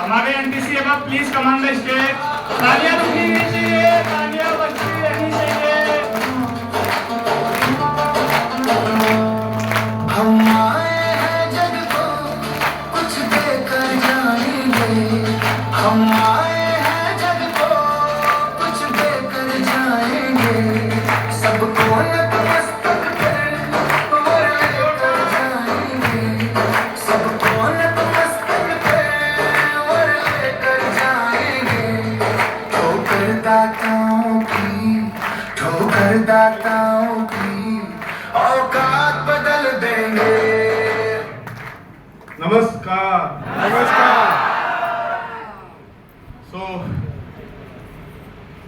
हमारे एनटीसी अब please command the stage. तालियां रुकनी नहीं चाहिए, तालियां बजती रहनी चाहिए। हम आए हैं जग को कुछ देकर जाएंगे, हम आए हैं जग को कुछ देकर जाएंगे, सबको नतमस्तक कर उम्र लेकर जाएंगे, सबको नतमस्तक कर उम्र लेकर जाएंगे। ठोकर दाताओं की औकात बदल देंगे। नमस्कार।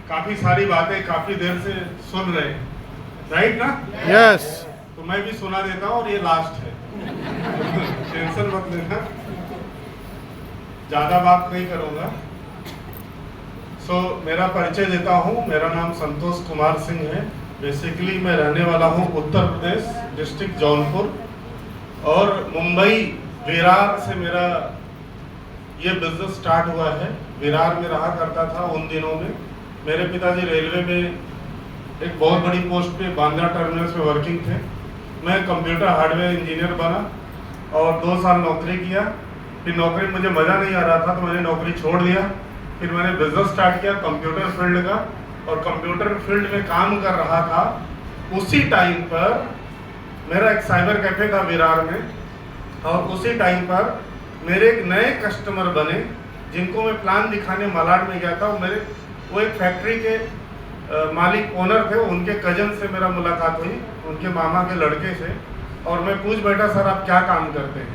काफी सारी बातें काफी देर से सुन रहे हैं, राइट ना? यस। तो मैं भी सुना देता हूँ और ये लास्ट है। टेंशन मत लेना, ज्यादा बात नहीं करूंगा। मेरा परिचय देता हूँ। मेरा नाम संतोष कुमार सिंह है। बेसिकली मैं रहने वाला हूँ उत्तर प्रदेश, डिस्ट्रिक्ट जौनपुर, और मुंबई विरार से मेरा ये बिजनेस स्टार्ट हुआ है। विरार में रहा करता था उन दिनों में। मेरे पिताजी रेलवे में एक बहुत बड़ी पोस्ट पे बांद्रा टर्मिनल्स में वर्किंग थे। मैं कंप्यूटर हार्डवेयर इंजीनियर बना और 2 साल नौकरी किया। फिर नौकरी में मुझे मज़ा नहीं आ रहा था तो मैंने नौकरी छोड़ दिया। फिर मैंने बिजनेस स्टार्ट किया कंप्यूटर फील्ड का, और कंप्यूटर फील्ड में काम कर रहा था। उसी टाइम पर मेरा एक साइबर कैफे था विरार में, और उसी टाइम पर मेरे एक नए कस्टमर बने जिनको मैं प्लान दिखाने मलाड में गया था। वो एक फैक्ट्री के मालिक ओनर थे। उनके कजन से मेरा मुलाकात हुई, उनके मामा के लड़के से, और मैं पूछ बैठा सर आप क्या काम करते हैं?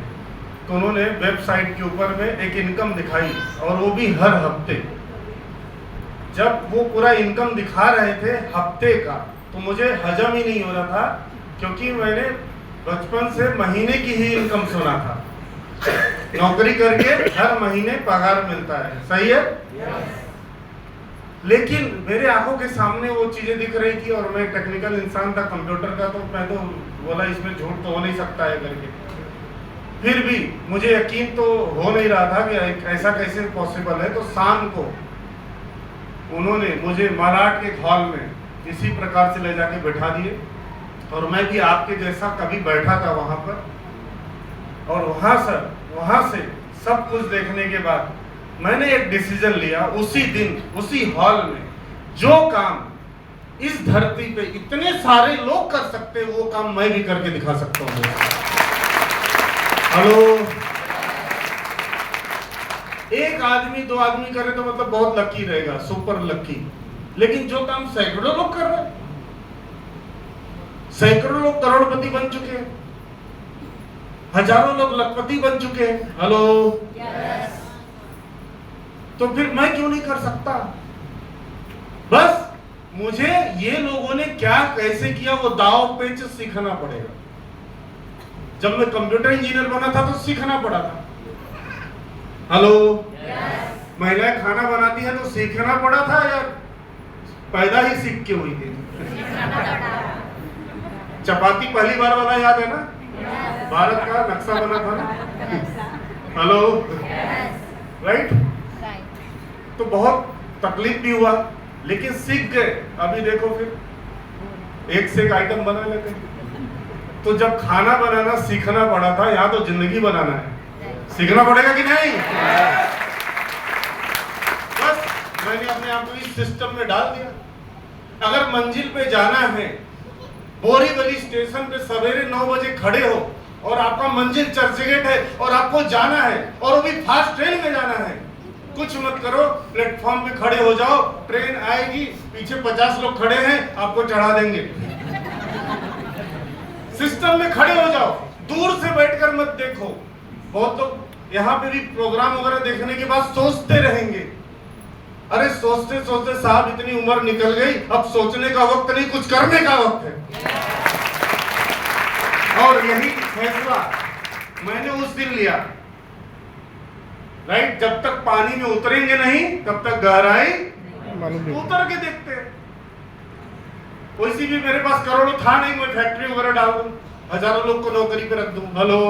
तो उन्होंने वेबसाइट के ऊपर में एक इनकम दिखाई, और वो भी हर हफ्ते। जब वो पूरा इनकम दिखा रहे थे हफ्ते का, तो मुझे हजम ही नहीं हो रहा था, क्योंकि मैंने बचपन से महीने की ही इनकम सुना था। नौकरी करके हर महीने पगार मिलता है, सही है? लेकिन मेरे आंखों के सामने वो चीजें दिख रही थी, और मैं टेक्निकल इंसान था कंप्यूटर का, तो मैं तो बोला इसमें झूठ तो हो नहीं सकता है करके। फिर भी मुझे यकीन तो हो नहीं रहा था कि ऐसा कैसे पॉसिबल है। तो शाम को उन्होंने मुझे मलाड के हॉल में इसी प्रकार से ले जाके बैठा दिए, और मैं भी आपके जैसा कभी बैठा था वहां पर। और वहां से सब कुछ देखने के बाद मैंने एक डिसीजन लिया उसी दिन उसी हॉल में, जो काम इस धरती पे इतने सारे लोग कर सकते हैं वो काम मैं भी करके दिखा सकता हूँ। हेलो, एक आदमी 2 आदमी करे तो मतलब बहुत लकी रहेगा, सुपर लकी। लेकिन जो काम सैकड़ों लोग कर रहे हैं, सैकड़ों लोग करोड़पति बन चुके हैं, हजारों लोग लखपति बन चुके हैं। Hello, yes. तो फिर मैं क्यों नहीं कर सकता? बस मुझे ये लोगों ने क्या कैसे किया वो दाव पेच सीखना पड़ेगा। जब मैं कंप्यूटर इंजीनियर बना था तो सीखना पड़ा था। Hello, yes. महिलाएं खाना बनाती है तो सीखना पड़ा था या पैदा ही सीख के हुई थी? चपाती पहली बार वाला याद है ना? yes. भारत का नक्शा बना था ना? Hello, right? तो बहुत तकलीफ भी हुआ, लेकिन सीख गए। अभी देखो फिर एक से एक आइटम बना लेते। तो जब खाना बनाना सीखना पड़ा था, यहाँ तो जिंदगी बनाना है, सीखना पड़ेगा कि नहीं? बस मैंने अपने आप को इस सिस्टम में डाल दिया। अगर मंजिल पे जाना है, बोरीवली स्टेशन पे सवेरे 9 बजे खड़े हो और आपका मंजिल चर्चगेट है और आपको जाना है, और वो भी फास्ट ट्रेन में जाना है, कुछ मत करो, प्लेटफॉर्म पे खड़े हो जाओ, ट्रेन आएगी, पीछे 50 लोग खड़े हैं, आपको चढ़ा देंगे। सिस्टम में खड़े हो जाओ, दूर से बैठकर मत देखो। बहुत लोग यहाँ पे भी प्रोग्राम वगैरह देखने के बाद सोचते रहेंगे, अरे सोचते सोचते साहब इतनी उम्र निकल गई, अब सोचने का वक्त नहीं, कुछ करने का वक्त है। और यही फैसला मैंने उस दिन लिया, राइट? जब तक पानी में उतरेंगे नहीं तब तक गहराई मालूम नहीं। उतर के देखते हैं। वैसे भी मेरे पास करोड़ों था नहीं, मैं फैक्ट्री वगैरह डाल दूं, हजारों लोग को नौकरी पे रख दूं। हेलो,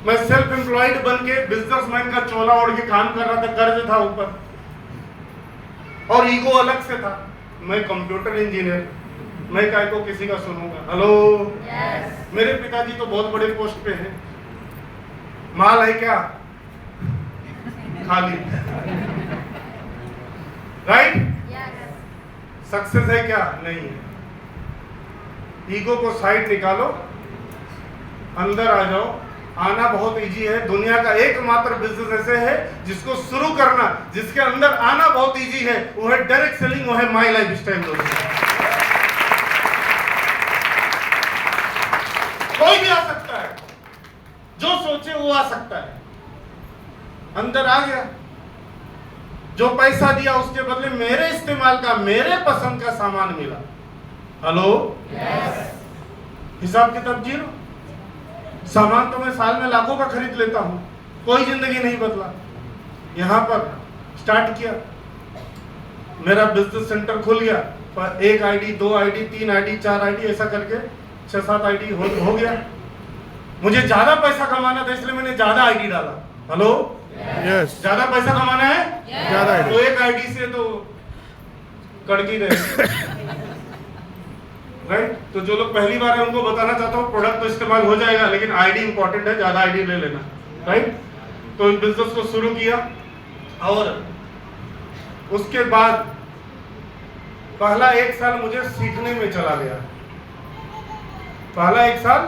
मैं सेल्फ एम्प्लॉयड बन के बिजनेसमैन का चोला ओढ़ के काम कर रहा था, कर्ज था ऊपर और ईगो अलग से था। मैं कंप्यूटर इंजीनियर, मैं काय को किसी का सुनूंगा। हेलो, मेरे पिताजी तो बहुत बड़े पोस्ट पे हैं। माल है क्या? खाली। राइट? सक्सेस है क्या? नहीं है। ईगो को साइड निकालो, अंदर आ जाओ। आना बहुत इजी है। दुनिया का एकमात्र बिजनेस ऐसे है जिसको शुरू करना, जिसके अंदर आना बहुत इजी है, वो है डायरेक्ट सेलिंग, वो है माई लाइफ स्टाइल। कोई भी आ सकता है, जो सोचे वो आ सकता है। अंदर आ गया, जो पैसा दिया उसके बदले मेरे इस्तेमाल का, मेरे पसंद का सामान मिला। हेलो, हिसाब किताब जीरो। सामान तो मैं साल में लाखों का खरीद लेता हूं, कोई जिंदगी नहीं बदला। यहां पर स्टार्ट किया, मेरा बिजनेस सेंटर खुल गया, पर 1 आईडी 2 आईडी 3 आईडी 4 आईडी ऐसा करके 6-7 आईडी हो गया। मुझे ज्यादा पैसा कमाना था, इसलिए मैंने ज्यादा आईडी डाला। हेलो, यस, ज्यादा पैसा कमाना है, ज्यादा तो 1 आईडी से तो कड़की रहे। राइट? तो जो लोग पहली बार है उनको बताना चाहता हूँ, प्रोडक्ट तो इस्तेमाल हो जाएगा, लेकिन आईडी इंपॉर्टेंट है, ज्यादा आईडी ले लेना। राइट? तो इस बिजनेस को शुरू किया और उसके बाद पहला 1 साल मुझे सीखने में चला गया। पहला 1 साल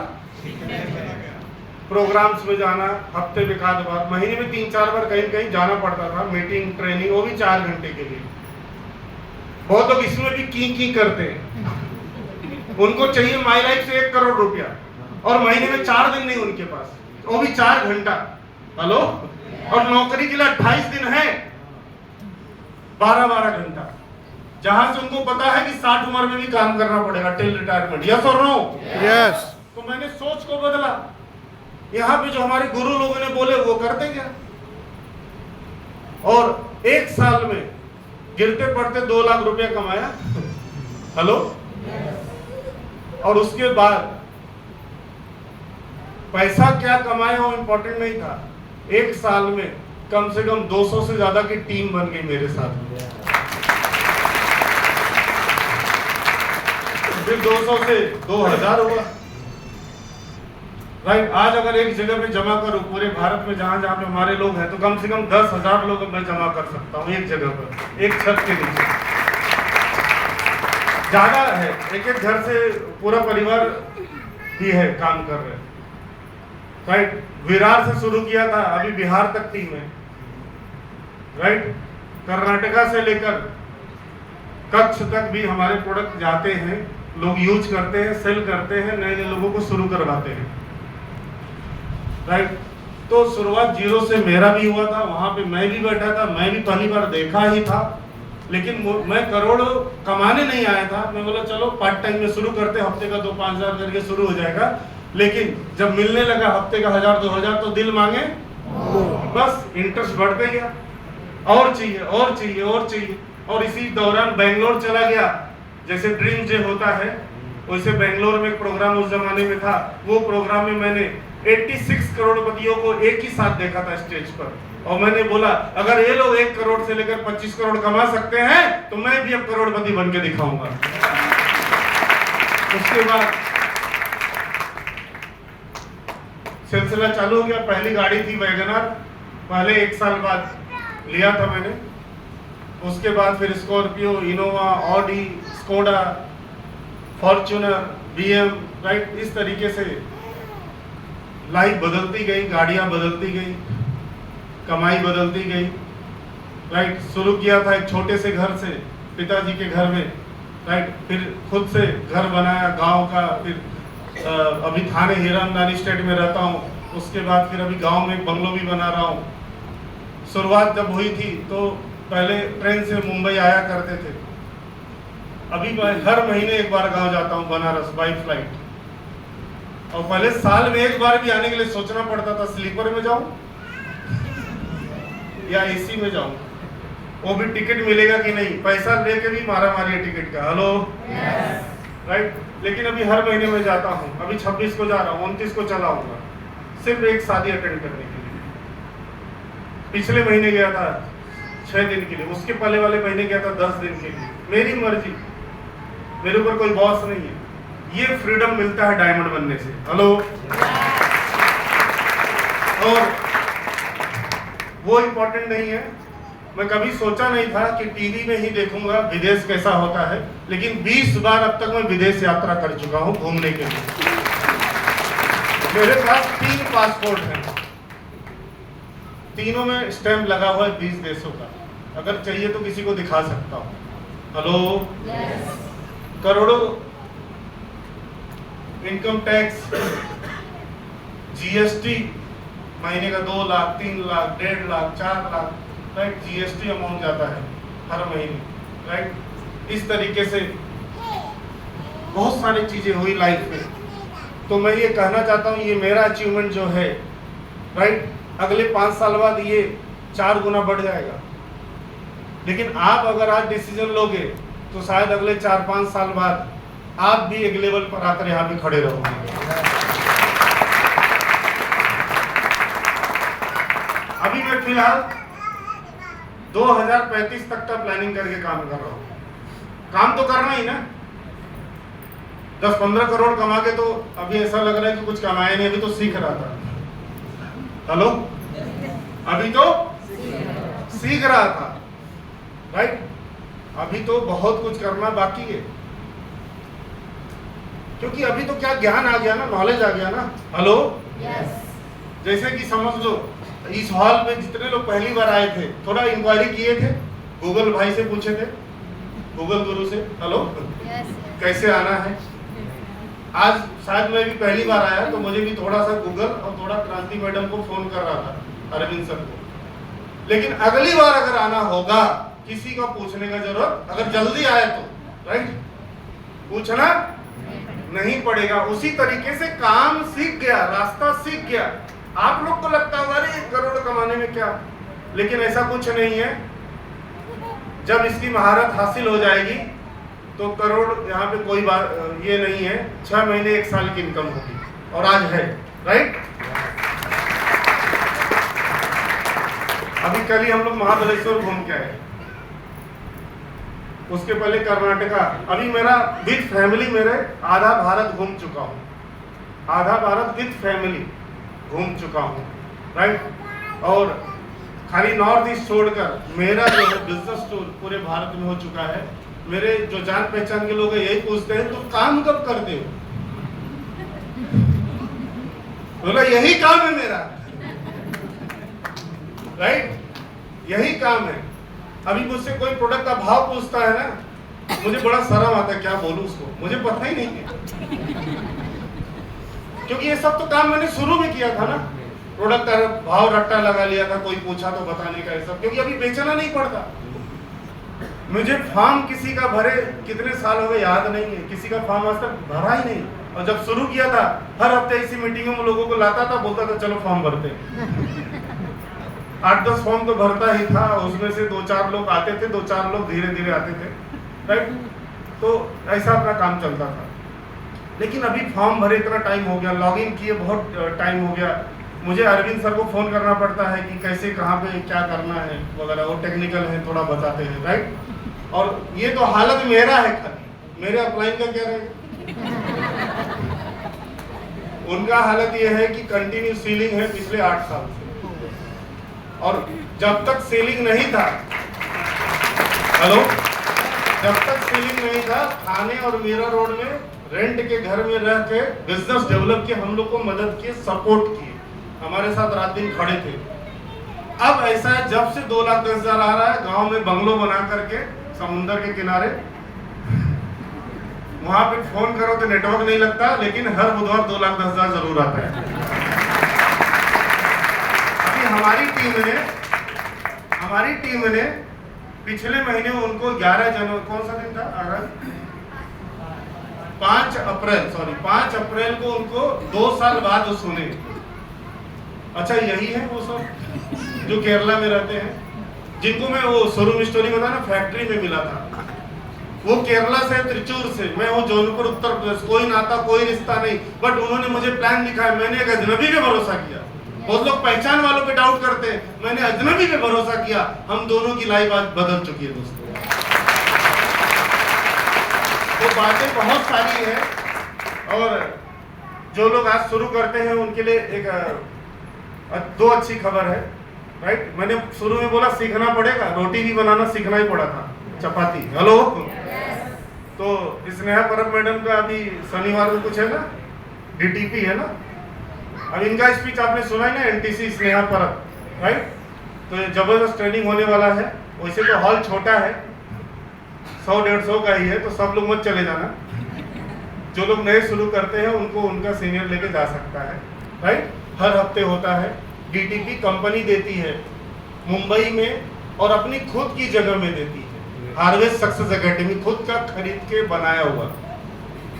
प्रोग्राम्स में जाना, हफ्ते में 1 बार, महीने में 3-4 बार कहीं कहीं जाना पड़ता था, मीटिंग ट्रेनिंग, वो भी 4 घंटे के लिए। बहुत लोग इसमें भी की करते हैं, उनको चाहिए माई लाइफ से 1 करोड़ रुपया, और महीने में 4 दिन नहीं उनके पास, वो भी 4 घंटा। हेलो, और नौकरी के लिए 28 दिन है, 12-12 घंटा, जहां से उनको पता है कि 60 उम्र में भी काम करना पड़ेगा टिल रिटायरमेंट। यस और नो? यस। तो मैंने सोच को बदला। यहाँ पे जो हमारे गुरु लोगों ने बोले वो करते क्या, और 1 साल में गिरते पड़ते 2 लाख रुपया कमाया। हेलो, और उसके बाद पैसा क्या कमाया वो इंपॉर्टेंट नहीं था, 1 साल में कम से कम 200 से ज्यादा की टीम बन गई मेरे साथ। फिर 200 से 2000 हुआ। राइट? आज अगर एक जगह पे जमा करूं, पूरे भारत में जहां जहां पे हमारे लोग हैं, तो कम से कम 10,000 लोग मैं जमा कर सकता हूं एक जगह पर, एक छत के नीचे। ज्यादा है, एक घर से पूरा परिवार ही है काम कर रहे। राइट? विरार से शुरू किया था, अभी बिहार तक टीम है। राइट? कर्नाटका से लेकर कच्छ तक भी हमारे प्रोडक्ट जाते हैं, लोग यूज करते हैं, सेल करते हैं, नए नए लोगों को शुरू करवाते हैं। राइट? तो शुरुआत 0 से मेरा भी हुआ था, वहां पे मैं भी बैठा था, मैं भी पहली बार देखा ही था, लेकिन मैं करोड़ों कमाने नहीं आया था। मैं बोला चलो पार्ट टाइम में शुरू करते, हफ्ते का 2-5 हज़ार करके शुरू हो जाएगा। लेकिन जब मिलने लगा हफ्ते का 1000-2000, तो दिल मांगे, बस इंटरेस्ट बढ़ते गया, और चाहिए और चाहिए और चाहिए। और इसी दौरान बेंगलोर चला गया, जैसे ड्रीम डे होता है वैसे बेंगलोर में एक प्रोग्राम उस जमाने में था। वो प्रोग्राम में मैंने 86 करोड़पतियों को एक ही साथ देखा था स्टेज पर, और मैंने बोला अगर ये लोग 1 करोड़ से लेकर 25 करोड़ कमा सकते हैं तो मैं भी अब करोड़पति बन के दिखाऊंगा। उसके बाद सिलसिला चालू हो गया। पहली गाड़ी थी वैगनआर, पहले 1 साल बाद लिया था मैंने। उसके बाद फिर Scorpio, Innova, Audi, Skoda, Fortuner, BM. Right? इस तरीके से लाइफ बदलती गई, गाड़ियां बदलती गई, कमाई बदलती गई। राइट? शुरू किया था एक छोटे से घर से, पिताजी के घर में। राइट? फिर खुद से घर बनाया गांव का, फिर अभी थाने हीरानंदानी स्टेट में रहता हूँ। उसके बाद फिर अभी गांव में एक बंगलो भी बना रहा हूँ। शुरुआत जब हुई थी तो पहले ट्रेन से मुंबई आया करते थे, अभी मैं हर महीने 1 बार गांव जाता हूँ बनारस बाई फ्लाइट। और पहले साल में 1 बार भी आने के लिए सोचना पड़ता था, स्लीपर में जाऊं या एसी में जाऊं। वो भी टिकट मिलेगा कि नहीं, पैसा लेके भी मारा मारी है टिकट का। Hello, right. लेकिन अभी हर महीने में जाता हूँ, अभी 26 को जा रहा हूँ, 29 को चला आऊंगा, सिर्फ एक शादी अटेंड करने के लिए। पिछले महीने गया था 6 दिन के लिए, उसके पहले वाले महीने गया था 10 दिन के लिए। मेरी मर्जी, मेरे ऊपर कोई बॉस नहीं है। ये फ्रीडम मिलता है डायमंड बनने से। हेलो, और वो इम्पोर्टेंट नहीं है। मैं कभी सोचा नहीं था कि टीवी में ही देखूंगा विदेश कैसा होता है, लेकिन 20 बार अब तक मैं विदेश यात्रा कर चुका हूं घूमने के लिए। मेरे पास 3 पासपोर्ट हैं, तीनों में स्टैंप लगा हुआ है 20 देशों का। अगर चाहिए तो किसी को दिखा सकता हूं। हेलो, करोड़ों इनकम टैक्स, जीएसटी, महीने का 2 lakh, 3 lakh, 1.5 lakh, 4 lakh, right, GST amount जाता है हर महीने, राइट। इस तरीके से बहुत सारी चीजें हुई लाइफ में। तो मैं ये कहना चाहता हूँ, ये मेरा अचीवमेंट जो है, राइट, अगले 5 साल बाद ये 4 गुना बढ़ जाएगा। लेकिन आप अगर आज डिसीजन लोगे तो शायद अगले 4-5 साल बाद आप भी एक लेवल पर आकर यहाँ पे खड़े रहोगे। अभी मैं फिलहाल 2035 तक का प्लानिंग करके काम कर रहा हूँ। काम तो करना ही ना, 10-15 करोड़ कमा के तो अभी ऐसा लग रहा है कि कुछ कमाया नहीं, अभी तो सीख रहा था। हेलो, अभी तो सीख रहा था, राइट। अभी तो बहुत कुछ करना बाकी है, क्योंकि अभी तो क्या ज्ञान आ गया ना, नॉलेज आ गया ना। हेलो, जैसे कि समझ लो इस हॉल में जितने लोग पहली बार आए थे, थोड़ा इंक्वायरी किए थे, गूगल भाई से पूछे थे, गूगल गुरु से, हेलो, कैसे आना है। आज शायद मैं भी पहली बार आया तो मुझे भी थोड़ा सा गूगल और थोड़ा क्रांति मैडम को फोन कर रहा था, अरविंद सर को। लेकिन अगली बार अगर आना होगा, किसी को पूछने का जरूरत, अगर जल्दी आए तो, राइट, पूछना नहीं पड़ेगा। उसी तरीके से काम सीख गया, रास्ता सीख गया। आप लोग को लगता होगा अरे 1 करोड़ कमाने में क्या, लेकिन ऐसा कुछ नहीं है। जब इसकी महारत हासिल हो जाएगी तो करोड़ यहाँ पे कोई बात ये नहीं है, 6 महीने 1 साल की इनकम होगी, और आज है, राइट। अभी कल ही हम लोग महाबलेश्वर घूम के आए, उसके पहले कर्नाटका। अभी मेरा विद फैमिली मेरे आधा भारत घूम चुका हूँ, आधा भारत विद फैमिली घूम चुका हूँ, राइट। और खाली नॉर्थ ईस्ट छोड़कर मेरा जो है बिजनेस टूर पूरे भारत में हो चुका है। मेरे जो जान पहचान के लोग हैं यही पूछते हैं तो काम कब करते हो, बोला यही काम है मेरा, राइट, यही काम है। अभी मुझसे कोई प्रोडक्ट का भाव पूछता है ना, मुझे बड़ा शर्म आता है, क्या बोलूं उसको, मुझे पता ही नहीं है। क्योंकि ये सब तो काम मैंने शुरू में किया था ना, प्रोडक्ट का भाव रट्टा लगा लिया था, कोई पूछा तो बताने का, ये सब क्योंकि अभी बेचना नहीं पड़ता। मुझे फॉर्म किसी का भरे कितने साल हो गए याद नहीं है, किसी का फॉर्म आज तक भरा ही नहीं। और जब शुरू किया था हर हफ्ते इसी मीटिंगों में लोगों को लाता था, बोलता था चलो फॉर्म भरते। 8-10 फॉर्म तो भरता ही था, उसमें से 2-4 लोग आते थे, 2-4 लोग धीरे धीरे आते थे, राइट। तो ऐसा अपना काम चलता था। लेकिन अभी फॉर्म भरे इतना टाइम हो गया, लॉगिन किए बहुत टाइम हो गया, मुझे अरविंद सर को फोन करना पड़ता है कि कैसे कहाँ पे क्या करना है वगैरह, वो टेक्निकल है, थोड़ा बताते हैं, राइट। और ये तो हालत मेरा है, खाली मेरे अपलाइन का क्या रहेगा। उनका हालत ये है कि कंटिन्यू सीलिंग है पिछले 8 साल से, और जब तक सीलिंग नहीं था, हेलो, जब तक सीलिंग नहीं था, थाने और मीरा रोड में रेंट के घर में रह के बिजनेस डेवलप किए, हम लोग को मदद किए, सपोर्ट किए, हमारे साथ रात दिन खड़े थे। अब ऐसा है, जब से 2,10,000 आ रहा है, गांव में बंगलो बना करके समुंदर के किनारे, वहां पे फोन करो तो नेटवर्क नहीं लगता, लेकिन हर बुधवार 2,10,000 जरूर आता है। अभी हमारी टीम ने पिछले महीने उनको 11 जनवरी, कौन सा दिन था, 5 अप्रैल को उनको 2 साल बाद सुने। अच्छा, यही है वो सब जो केरला में रहते हैं, जिनको मैं वो शोरूम स्टोरी बताया ना, फैक्ट्री में मिला था, वो केरला से, त्रिचूर से, मैं हूँ जौनपुर उत्तर प्रदेश, कोई नाता कोई रिश्ता नहीं, बट उन्होंने मुझे प्लान दिखाया, मैंने एक अजनबी पे भरोसा किया। बहुत लोग पहचान वालों पे डाउट करते हैं, मैंने अजनबी पे भरोसा किया, हम दोनों की लाइफ आज बदल चुकी है दोस्तों। तो बातें बहुत सारी है, और जो लोग आज शुरू करते हैं उनके लिए एक दो अच्छी खबर है, राइट। मैंने शुरू में बोला सीखना पड़ेगा, रोटी भी बनाना सीखना ही पड़ा था, चपाती। हेलो, तो स्नेहा परब मैडम का अभी शनिवार को कुछ है ना, डीटीपी है ना, अब इनका स्पीच आपने सुना ही ना, एनटीसी स्नेहा परब, राइट। तो ये जबरदस्त ट्रेनिंग होने वाला है। वैसे तो हॉल छोटा है, 100-150 का ही है, तो सब लोग मत चले जाना, जो लोग नए शुरू करते हैं उनको उनका सीनियर लेके जा सकता है, राइट। हर हफ्ते होता है, डीटीपी कंपनी देती है मुंबई में और अपनी खुद की जगह में देती है, हार्वेस्ट सक्सेस एकेडमी, खुद का खरीद के बनाया हुआ,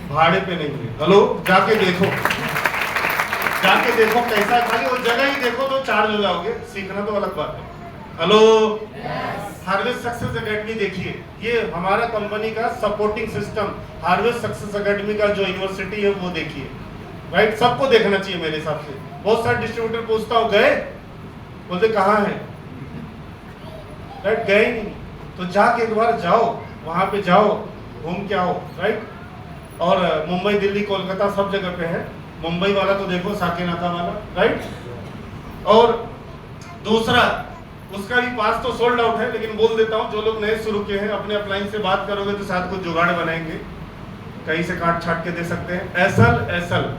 भाड़े पे नहीं है। हेलो, जाके देखो कैसा है, खाली वो जगह ही देखो तो चार्ज हो जाओगे, सीखना तो अलग बात है। हेलो, हार्वेस्ट सक्सेस एकेडमी देखिए, ये हमारा कंपनी का supporting system, harvest success academy का जो यूनिवर्सिटी है वो देखिए, राइट। सबको देखना चाहिए मेरे हिसाब से। बहुत सारे डिस्ट्रीब्यूटर पूछता हूँ गए, बोलते कहाँ है, राइट, गए नहीं, तो जाके एक बार जाओ, वहां पे जाओ, घूम के आओ, राइट। और मुंबई, दिल्ली, कोलकाता सब जगह पे है। मुंबई वाला तो देखो, साकेनाका वाला, राइट। और दूसरा, उसका भी पास तो सोल्ड आउट है, लेकिन बोल देता हूँ, जो लोग नए शुरू किए हैं, अपने अपलाइन से बात करोगे तो शायद कुछ जुगाड़ बनाएंगे, कहीं से काट छाट के दे सकते हैं। Acyl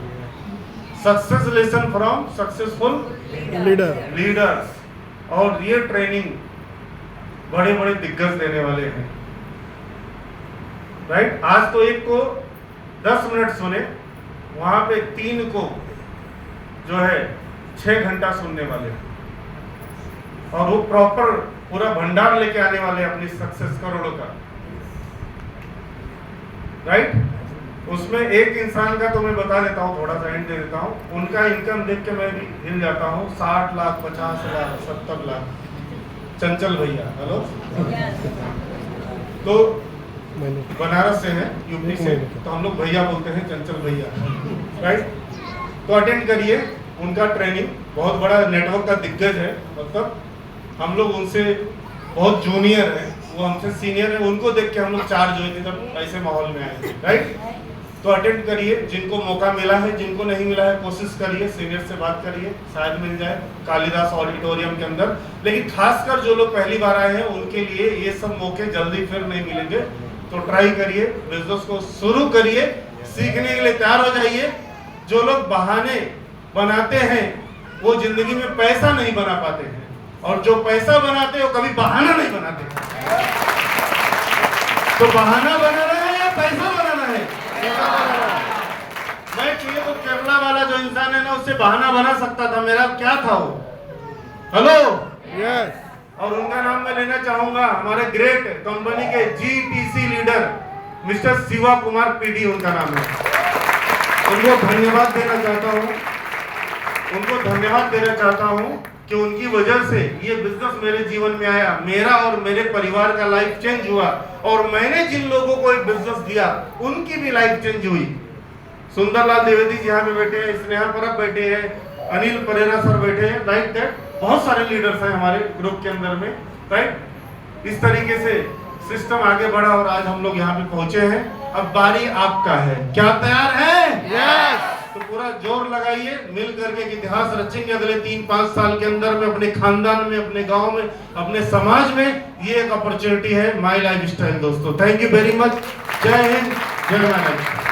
success lesson from successful leaders, और ये ट्रेनिंग बड़े बड़े दिग्गज देने वाले हैं, राइट। आज तो एक को 10 मिनट सुने, वहां पे 3 को जो है 6 घंटा सुनने वाले, और वो प्रॉपर पूरा भंडार लेके आने वाले अपनी सक्सेस करोड़ों का, राइट। उसमें एक इंसान का तो मैं बता देता हूँ, थोड़ा सा हिंट दे देता हूँ, उनका इनकम देख के मैं भी हिल जाता हूँ, 60 लाख, 50 लाख, 70 लाख। चंचल भैया, हेलो, तो बनारस से है, यूपी से, तो हम लोग भैया बोलते हैं, चंचल भैया, राइट। तो अटेंड करिए उनका ट्रेनिंग, बहुत बड़ा नेटवर्क का दिग्गज है, मतलब हम लोग उनसे बहुत जूनियर है, वो हमसे सीनियर है, उनको देख के हम लोग चार्ज हुए थे जब ऐसे माहौल में आए थे, राइट। तो अटेंड करिए, जिनको मौका मिला है, जिनको नहीं मिला है कोशिश करिए, सीनियर से बात करिए, शायद मिल जाए कालिदास ऑडिटोरियम के अंदर। लेकिन खासकर जो लोग पहली बार आए हैं उनके लिए ये सब मौके जल्दी फिर नहीं मिलेंगे, तो ट्राई करिए, बिजनेस को शुरू करिए, सीखने के लिए तैयार हो जाइए। जो लोग बहाने बनाते हैं वो जिंदगी में पैसा नहीं बना पाते हैं, और जो पैसा बनाते हैं वो कभी बहाना नहीं बनाते। तो बहाना बनाना है या पैसा बनाना है? मैं चाहिए तो केरला वाला जो इंसान है ना, उससे बहाना बना सकता था, मेरा क्या था वो, हेलो, यस। और उनका नाम मैं लेना चाहूंगा, हमारे ग्रेट कंपनी के GTC leader mister Shiva Kumar PD, उनका नाम है। उनको धन्यवाद देना चाहता हूँ कि उनकी वजह से ये बिजनेस मेरे जीवन में आया, मेरा और मेरे परिवार का लाइफ चेंज हुआ, और मैंने जिन लोगों को एक बिजनेस दिया उनकी भी लाइफ चेंज हुई। सुंदरलाल द्विवेदी जी यहाँ पे बैठे हैं, स्नेहा परब बैठे हैं, अनिल परेरा सर बैठे हैं, राइट। दैट बहुत सारे लीडर्स हैं हमारे ग्रुप के अंदर में, राइट। इस तरीके से सिस्टम आगे बढ़ा और आज हम लोग यहाँ पे पहुंचे हैं। अब बारी आपका है, क्या तैयार है? यस। तो पूरा जोर लगाइए, मिल करके एक इतिहास रचेंगे अगले 3-5 साल के अंदर में, अपने खानदान में, अपने गांव में, अपने समाज में। ये एक अपॉर्चुनिटी है, माय लाइफ स्टाइल दोस्तों। Thank you very much. जय हिंद, जय भारत।